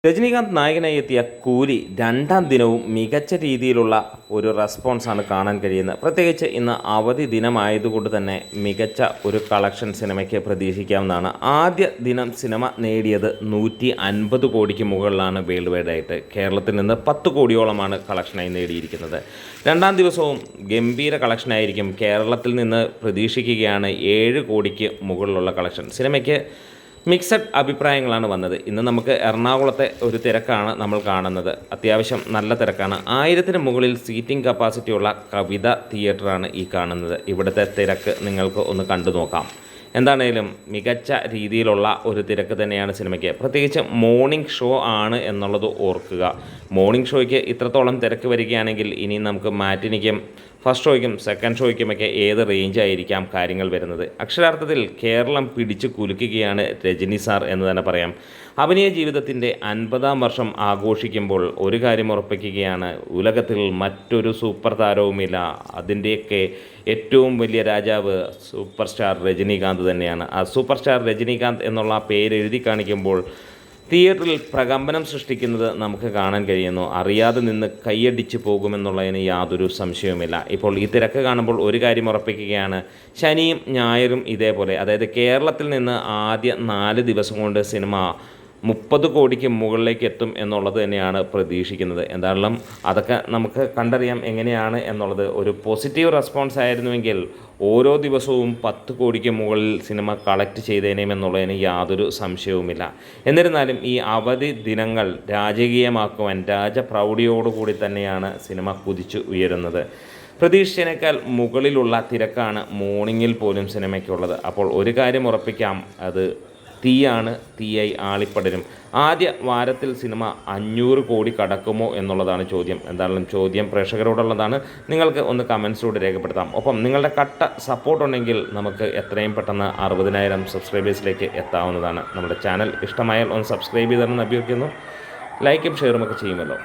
രജനീകാന്ത് നായകനായി എത്തിയ കൂലി രണ്ടാം ദിനവും മികച്ച രീതിയിലുള്ള ഒരു റെസ്പോൺസാണ് കാണാൻ കഴിയുന്നത്. പ്രത്യേകിച്ച് ഇന്ന് അവധി ദിനമായതുകൊണ്ട് തന്നെ മികച്ച ഒരു കളക്ഷൻ സിനിമയ്ക്ക് പ്രതീക്ഷിക്കാവുന്നതാണ്. ആദ്യ ദിനം സിനിമ നേടിയത് 150 കോടിക്ക് മുകളിലാണ് വേൾഡ് വൈഡായിട്ട്. കേരളത്തിൽ നിന്ന് 10 കോടിയോളമാണ് കളക്ഷനായി നേടിയിരിക്കുന്നത്. രണ്ടാം ദിവസവും ഗംഭീര കളക്ഷനായിരിക്കും. കേരളത്തിൽ നിന്ന് പ്രതീക്ഷിക്കുകയാണ് 7 കോടിക്ക് മുകളിലുള്ള കളക്ഷൻ. സിനിമയ്ക്ക് മിക്സഡ് അഭിപ്രായങ്ങളാണ് വന്നത്. ഇന്ന് നമുക്ക് എറണാകുളത്തെ ഒരു തിരക്കാണ് നമ്മൾ കാണുന്നത്. അത്യാവശ്യം നല്ല തിരക്കാണ്. 1000-ന് മുകളിൽ സീറ്റിംഗ് കപ്പാസിറ്റിയുള്ള കവിത തിയേറ്ററാണ് ഈ കാണുന്നത്. ഇവിടുത്തെ തിരക്ക് നിങ്ങൾക്ക് ഒന്ന് കണ്ടു നോക്കാം. എന്താണേലും മികച്ച രീതിയിലുള്ള ഒരു തിരക്ക് തന്നെയാണ് സിനിമയ്ക്ക്. പ്രത്യേകിച്ച് മോർണിംഗ് ഷോ ആണ് എന്നുള്ളത് ഓർക്കുക. മോർണിംഗ് ഷോയ്ക്ക് ഇത്രത്തോളം തിരക്ക് വരികയാണെങ്കിൽ ഇനി നമുക്ക് മാറ്റിനിക്കും ഫസ്റ്റ് ഷോയ്ക്കും സെക്കൻഡ് ഷോയ്ക്കുമൊക്കെ ഏത് റേഞ്ചായിരിക്കാം കാര്യങ്ങൾ വരുന്നത്. അക്ഷരാർത്ഥത്തിൽ കേരളം പിടിച്ചു കുലുക്കുകയാണ് രജനി സാർ എന്ന് തന്നെ പറയാം. അഭിനയ ജീവിതത്തിൻ്റെ 50-ാം വർഷം ആഘോഷിക്കുമ്പോൾ ഒരു കാര്യം ഉറപ്പിക്കുകയാണ്, ഉലകത്തിൽ മറ്റൊരു സൂപ്പർ താരവുമില്ല. അതിൻ്റെയൊക്കെ ഏറ്റവും വലിയ രാജാവ് സൂപ്പർ സ്റ്റാർ രജനീകാന്ത് തന്നെയാണ്. ആ സൂപ്പർ സ്റ്റാർ രജനീകാന്ത് എന്നുള്ള പേര് എഴുതി കാണിക്കുമ്പോൾ തിയേറ്ററിൽ പ്രകമ്പനം സൃഷ്ടിക്കുന്നത് നമുക്ക് കാണാൻ കഴിയുന്നു. അറിയാതെ നിന്ന് കൈയടിച്ച് പോകുമെന്നുള്ളതിന് യാതൊരു സംശയവുമില്ല. ഇപ്പോൾ ഈ തിരക്ക് കാണുമ്പോൾ ഒരു കാര്യം ഉറപ്പിക്കുകയാണ്, ശനിയും ഞായറും ഇതേപോലെ, അതായത് കേരളത്തിൽ നിന്ന് ആദ്യ 4 ദിവസം കൊണ്ട് സിനിമ 30 കോടിക്ക് മുകളിലേക്ക് എത്തും എന്നുള്ളത് തന്നെയാണ് പ്രതീക്ഷിക്കുന്നത്. എന്തായാലും അതൊക്കെ നമുക്ക് കണ്ടറിയാം എങ്ങനെയാണ് എന്നുള്ളത്. ഒരു പോസിറ്റീവ് റെസ്പോൺസ് ആയിരുന്നുവെങ്കിൽ ഓരോ ദിവസവും 10 കോടിക്ക് മുകളിൽ സിനിമ കളക്ട് ചെയ്തേനെമെന്നുള്ളതിന് യാതൊരു സംശയവുമില്ല. എന്നിരുന്നാലും ഈ അവധി ദിനങ്ങൾ രാജകീയമാക്കുവാൻ രാജപ്രൗഢിയോടുകൂടി തന്നെയാണ് സിനിമ കുതിച്ചു ഉയരുന്നത്. പ്രതീക്ഷിച്ചതിനേക്കാൾ മുകളിലുള്ള തിരക്കാണ് മോർണിംഗിൽ പോലും സിനിമയ്ക്കുള്ളത്. അപ്പോൾ ഒരു കാര്യം ഉറപ്പിക്കാം, അത് തീയാണ്, തീയായി ആളിപ്പടരും. ആദ്യ വാരത്തിൽ സിനിമ 500 കോടി കടക്കുമോ എന്നുള്ളതാണ് ചോദ്യം. എന്തായാലും ചോദ്യം പ്രേക്ഷകരോടുള്ളതാണ്. നിങ്ങൾക്ക് ഒന്ന് കമൻസിലൂടെ രേഖപ്പെടുത്താം. ഒപ്പം നിങ്ങളുടെ കട്ട സപ്പോർട്ട് ഉണ്ടെങ്കിൽ നമുക്ക് എത്രയും പെട്ടെന്ന് 60,000 സബ്സ്ക്രൈബേഴ്സിലേക്ക് എത്താവുന്നതാണ്. നമ്മുടെ ചാനൽ ഇഷ്ടമായാൽ ഒന്ന് സബ്സ്ക്രൈബ് ചെയ്തെന്ന് അഭ്യർത്ഥിക്കുന്നു. ലൈക്കും ഷെയറുമൊക്കെ ചെയ്യുമല്ലോ.